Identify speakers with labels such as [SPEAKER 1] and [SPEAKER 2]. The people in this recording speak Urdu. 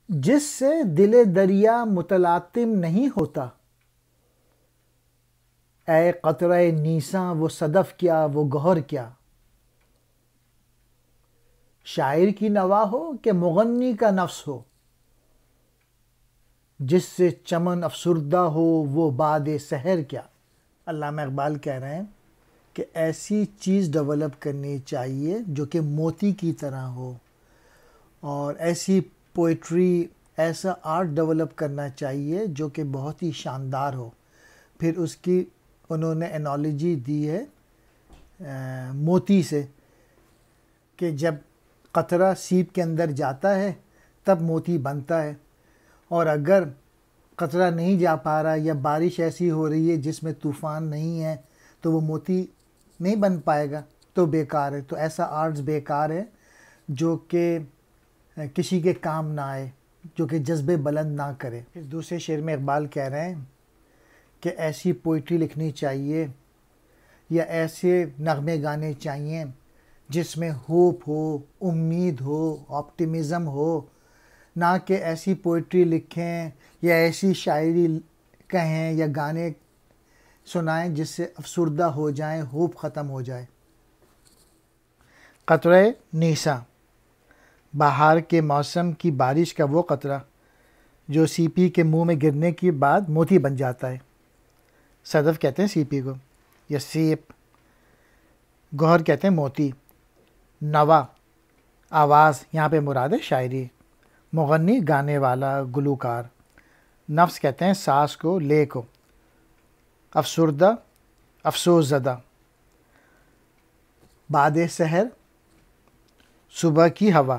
[SPEAKER 1] جس سے دل دریا متلاطم نہیں ہوتا، اے قطرہ نیساں وہ صدف کیا وہ گوہر کیا۔ شاعر کی نوا ہو کہ مغنی کا نفس ہو، جس سے چمن افسردہ ہو وہ باد سحر کیا۔ علامہ اقبال کہہ رہے ہیں کہ ایسی چیز ڈیولپ کرنی چاہیے جو کہ موتی کی طرح ہو، اور ایسی پوئٹری، ایسا آرٹ ڈیولپ کرنا چاہیے جو کہ بہت ہی شاندار ہو۔ پھر اس کی انہوں نے انالوجی دی ہے موتی سے، کہ جب قطرہ سیپ کے اندر جاتا ہے تب موتی بنتا ہے، اور اگر قطرہ نہیں جا پا رہا یا بارش ایسی ہو رہی ہے جس میں طوفان نہیں ہے تو وہ موتی نہیں بن پائے گا، تو بیکار ہے۔ تو ایسا آرٹس بیکار ہے جو کہ کسی کے کام نہ آئے، جو کہ جذبے بلند نہ کرے۔ پھر دوسرے شعر میں اقبال کہہ رہے ہیں کہ ایسی پوئٹری لکھنی چاہیے یا ایسے نغمے گانے چاہیے جس میں ہوپ ہو، امید ہو، آپٹیمزم ہو، نہ کہ ایسی پوئٹری لکھیں یا ایسی شاعری کہیں یا گانے سنائیں جس سے افسردہ ہو جائیں، ہوپ ختم ہو جائے۔ قطرہ نیساں، بہار کے موسم کی بارش کا وہ قطرہ جو سیپی کے منہ میں گرنے کے بعد موتی بن جاتا ہے۔ صدف کہتے ہیں سیپی کو یا سیپ، گوہر کہتے ہیں موتی۔ نوا، آواز، یہاں پہ مراد ہے شاعری۔ مغنی، گانے والا، گلوکار۔ نفس کہتے ہیں ساس کو، لے کو۔ افسردہ، افسوس زدہ۔ باد سحر، صبح کی ہوا۔